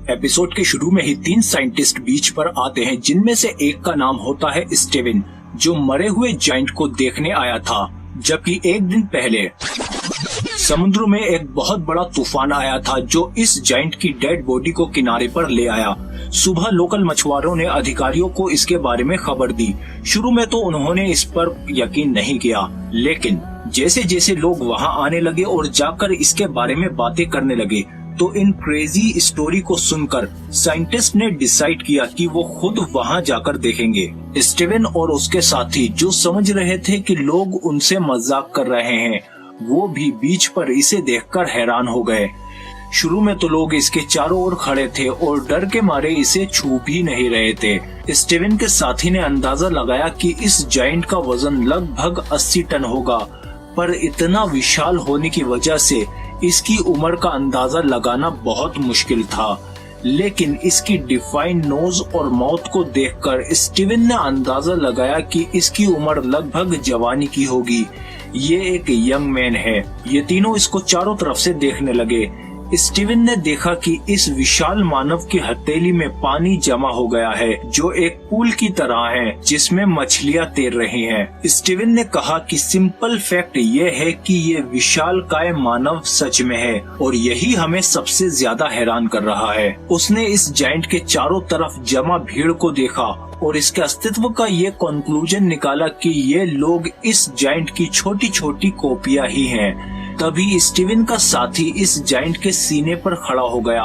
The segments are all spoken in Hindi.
एपिसोड के शुरू में ही 3 साइंटिस्ट बीच पर आते हैं, जिनमें से एक का नाम होता है स्टीवन, जो मरे हुए जायंट को देखने आया था। जबकि एक दिन पहले समुद्र में एक बहुत बड़ा तूफान आया था, जो इस जायंट की डेड बॉडी को किनारे पर ले आया। सुबह लोकल मछुआरों ने अधिकारियों को इसके बारे में खबर दी। शुरू में तो उन्होंने इस पर यकीन नहीं किया, लेकिन जैसे जैसे लोग वहां आने लगे और जाकर इसके बारे में बातें करने लगे, तो इन क्रेजी स्टोरी को सुनकर साइंटिस्ट ने डिसाइड किया कि वो खुद वहां जाकर देखेंगे। स्टीवन और उसके साथी, जो समझ रहे थे कि लोग उनसे मजाक कर रहे हैं, वो भी बीच पर इसे देखकर हैरान हो गए। शुरू में तो लोग इसके चारों ओर खड़े थे और डर के मारे इसे छू भी नहीं रहे थे। स्टीवन के साथी ने अंदाजा लगाया कि इस जायंट का वजन लगभग 80 टन होगा, पर इतना विशाल होने की वजह से इसकी उम्र का अंदाजा लगाना बहुत मुश्किल था। लेकिन इसकी डिफाइंड नोज और माउथ को देखकर स्टीवन ने अंदाजा लगाया कि इसकी उम्र लगभग जवानी की होगी। ये एक यंग मैन है। ये तीनों इसको चारों तरफ से देखने लगे। स्टीवन ने देखा कि इस विशाल मानव की हथेली में पानी जमा हो गया है, जो एक पूल की तरह है जिसमें मछलियां तैर रही हैं। स्टीवन ने कहा कि सिंपल फैक्ट ये है कि ये विशालकाय मानव सच में है, और यही हमें सबसे ज्यादा हैरान कर रहा है। उसने इस जायंट के चारों तरफ जमा भीड़ को देखा और इसके अस्तित्व का ये कंक्लूजन निकाला कि ये लोग इस जायंट की छोटी छोटी कॉपियां ही हैं। तभी स्टीवन का साथी इस जायंट के सीने पर खड़ा हो गया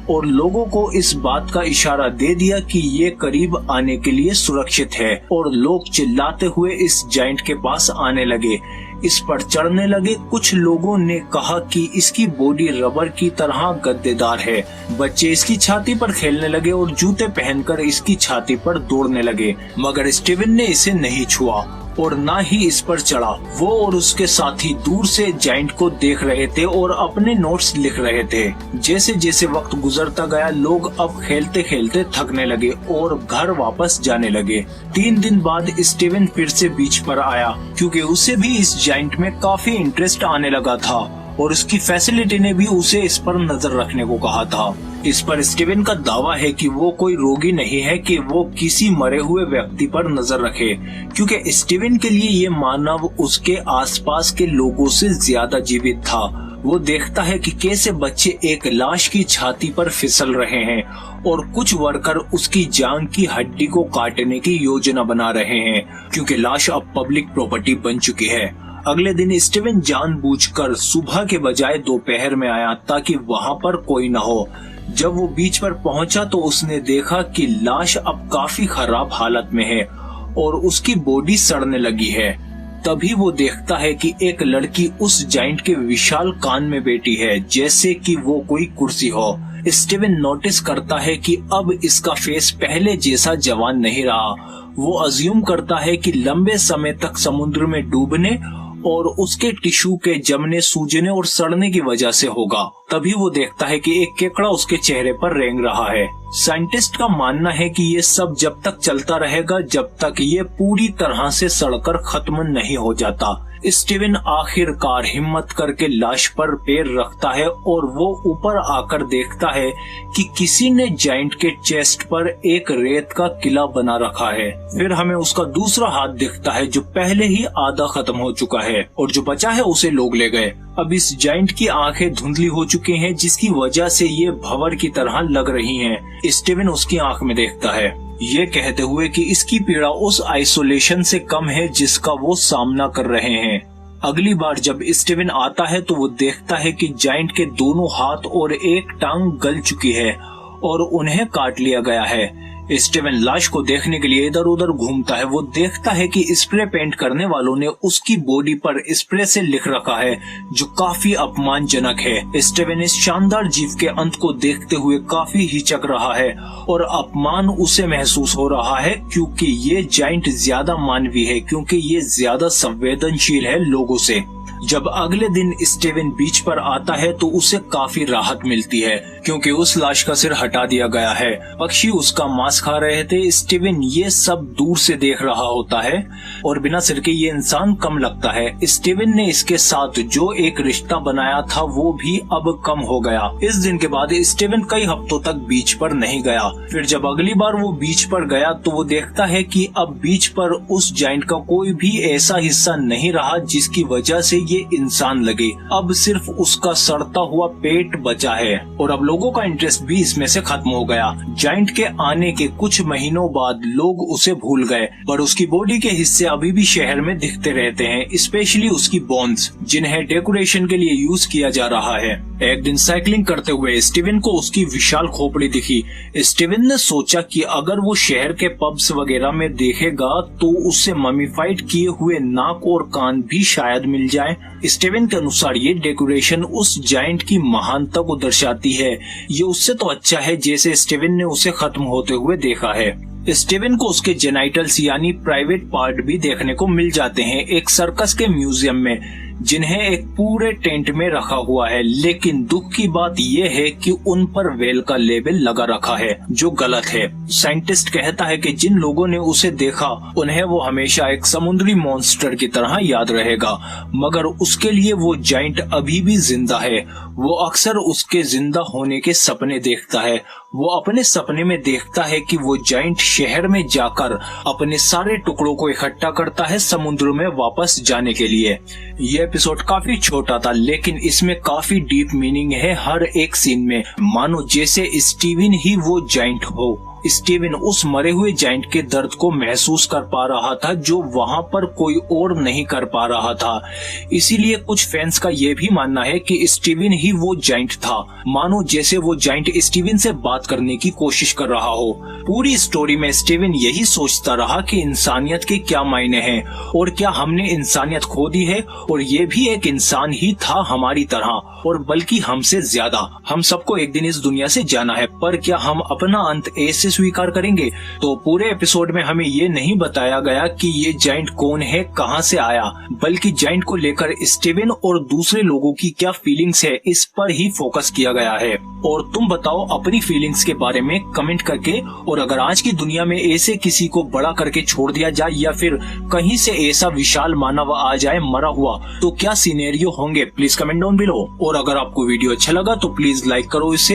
और लोगों को इस बात का इशारा दे दिया कि ये करीब आने के लिए सुरक्षित है, और लोग चिल्लाते हुए इस जायंट के पास आने लगे, इस पर चढ़ने लगे। कुछ लोगों ने कहा कि इसकी बॉडी रबर की तरह गद्देदार है। बच्चे इसकी छाती पर खेलने लगे और जूते पहनकर इसकी छाती पर दौड़ने लगे, मगर स्टीवन ने इसे नहीं छुआ और ना ही इस पर चढ़ा। वो और उसके साथी दूर से जायंट को देख रहे थे और अपने नोट्स लिख रहे थे। जैसे जैसे वक्त गुजरता गया, लोग अब खेलते खेलते थकने लगे और घर वापस जाने लगे। 3 दिन बाद स्टीवन फिर से बीच पर आया, क्योंकि उसे भी इस जायंट में काफी इंटरेस्ट आने लगा था और उसकी फैसिलिटी ने भी उसे इस पर नजर रखने को कहा था। इस पर स्टीवन का दावा है कि वो कोई रोगी नहीं है कि वो किसी मरे हुए व्यक्ति पर नजर रखे, क्योंकि स्टीवन के लिए ये मानव उसके आसपास के लोगों से ज्यादा जीवित था। वो देखता है कि कैसे बच्चे एक लाश की छाती पर फिसल रहे हैं और कुछ वर्कर उसकी जांघ की हड्डी को काटने की योजना बना रहे हैं, क्योंकि लाश अब पब्लिक प्रॉपर्टी बन चुकी है। अगले दिन स्टीवन जानबूझकर सुबह के बजाय दोपहर में आया, ताकि वहाँ पर कोई न हो। जब वो बीच पर पहुंचा तो उसने देखा कि लाश अब काफी खराब हालत में है और उसकी बॉडी सड़ने लगी है। तभी वो देखता है कि एक लड़की उस जायंट के विशाल कान में बैठी है, जैसे कि वो कोई कुर्सी हो। स्टीवन नोटिस करता है कि अब इसका फेस पहले जैसा जवान नहीं रहा। वो अज्यूम करता है कि लंबे समय तक समुद्र में डूबने और उसके टिश्यू के जमने, सूजने और सड़ने की वजह से होगा। तभी वो देखता है कि एक केकड़ा उसके चेहरे पर रेंग रहा है। साइंटिस्ट का मानना है कि ये सब जब तक चलता रहेगा, जब तक ये पूरी तरह से सड़कर खत्म नहीं हो जाता। स्टीवन आखिरकार हिम्मत करके लाश पर पैर रखता है और वो ऊपर आकर देखता है कि किसी ने जायंट के चेस्ट पर एक रेत का किला बना रखा है। फिर हमें उसका दूसरा हाथ दिखता है, जो पहले ही आधा खत्म हो चुका है, और जो बचा है उसे लोग ले गए। अब इस जायंट की आंखें धुंधली हो चुकी हैं, जिसकी वजह से ये भंवर की तरह लग रही हैं। स्टीवन उसकी आंख में देखता है, ये कहते हुए कि इसकी पीड़ा उस आइसोलेशन से कम है जिसका वो सामना कर रहे हैं। अगली बार जब स्टीवन आता है तो वो देखता है कि जायंट के दोनों हाथ और एक टांग गल चुकी है और उन्हें काट लिया गया है। स्टीवन लाश को देखने के लिए इधर उधर घूमता है। वो देखता है कि स्प्रे पेंट करने वालों ने उसकी बॉडी पर स्प्रे से लिख रखा है, जो काफी अपमानजनक है। स्टीवन इस शानदार जीव के अंत को देखते हुए काफी हिचक रहा है और अपमान उसे महसूस हो रहा है, क्योंकि ये जायंट ज्यादा मानवीय है, क्योंकि ये ज्यादा संवेदनशील है लोगों से। जब अगले दिन स्टीवन बीच पर आता है तो उसे काफी राहत मिलती है, क्योंकि उस लाश का सिर हटा दिया गया है। पक्षी उसका मांस खा रहे थे। स्टीवन ये सब दूर से देख रहा होता है और बिना सिर के ये इंसान कम लगता है। स्टीवन ने इसके साथ जो एक रिश्ता बनाया था वो भी अब कम हो गया। इस दिन के बाद स्टीवन कई हफ्तों तक बीच पर नहीं गया। फिर जब अगली बार वो बीच पर गया तो वो देखता है कि अब बीच पर उस जायंट का कोई भी ऐसा हिस्सा नहीं रहा जिसकी वजह से ये इंसान लगे। अब सिर्फ उसका सड़ता हुआ पेट बचा है और अब लोगों का इंटरेस्ट भी इसमें से खत्म हो गया। जायंट के आने के कुछ महीनों बाद लोग उसे भूल गए, पर उसकी बॉडी के हिस्से अभी भी शहर में दिखते रहते हैं, स्पेशली उसकी बोन्स, जिन्हें डेकोरेशन के लिए यूज किया जा रहा है। एक दिन साइकिलिंग करते हुए स्टीवन को उसकी विशाल खोपड़ी दिखी। स्टीवन ने सोचा कि अगर वो शहर के पब्स वगैरह में देखेगा तो उससे ममीफाइड किए हुए नाक और कान भी शायद मिल जाए। स्टीवन के अनुसार ये डेकोरेशन उस जायंट की महानता को दर्शाती है। ये उससे तो अच्छा है जैसे स्टीवन ने उसे खत्म होते हुए देखा है। स्टीवन को उसके जेनाइटल्स यानी प्राइवेट पार्ट भी देखने को मिल जाते हैं एक सर्कस के म्यूजियम में, जिन्हें एक पूरे टेंट में रखा हुआ है। लेकिन दुख की बात यह है कि उन पर वेल का लेबल लगा रखा है, जो गलत है। साइंटिस्ट कहता है कि जिन लोगों ने उसे देखा उन्हें वो हमेशा एक समुद्री मॉन्स्टर की तरह याद रहेगा, मगर उसके लिए वो जायंट अभी भी जिंदा है। वो अक्सर उसके जिंदा होने के सपने देखता है। वो अपने सपने में देखता है कि वो जायंट शहर में जाकर अपने सारे टुकड़ों को इकट्ठा करता है समुद्र में वापस जाने के लिए। ये एपिसोड काफी छोटा था लेकिन इसमें काफी डीप मीनिंग है हर एक सीन में, मानो जैसे स्टीवन ही वो जायंट हो। स्टीवन उस मरे हुए जायंट के दर्द को महसूस कर पा रहा था जो वहाँ पर कोई और नहीं कर पा रहा था। इसीलिए कुछ फैंस का ये भी मानना है कि स्टीवन ही वो जायंट था, मानो जैसे वो जायंट स्टीवन से बात करने की कोशिश कर रहा हो। पूरी स्टोरी में स्टीवन यही सोचता रहा कि इंसानियत के क्या मायने हैं और क्या हमने इंसानियत खो दी है, और ये भी एक इंसान ही था हमारी तरह, और बल्कि हमसे ज्यादा। हम सबको एक दिन इस दुनिया से जाना है, पर क्या हम अपना अंत ऐसे स्वीकार करेंगे? तो पूरे एपिसोड में हमें ये नहीं बताया गया कि ये जायंट कौन है, कहां से आया, बल्कि जायंट को लेकर स्टीवन और दूसरे लोगों की क्या फीलिंग्स है इस पर ही फोकस किया गया है। और तुम बताओ अपनी फीलिंग्स के बारे में कमेंट करके। और अगर आज की दुनिया में ऐसे किसी को बड़ा करके छोड़ दिया जाए या फिर कहीं से ऐसा विशाल मानव आ जाए मरा हुआ, तो क्या सिनेरियो होंगे, प्लीज कमेंट डाउन बिलो। और अगर आपको वीडियो अच्छा लगा तो प्लीज लाइक करो इसे।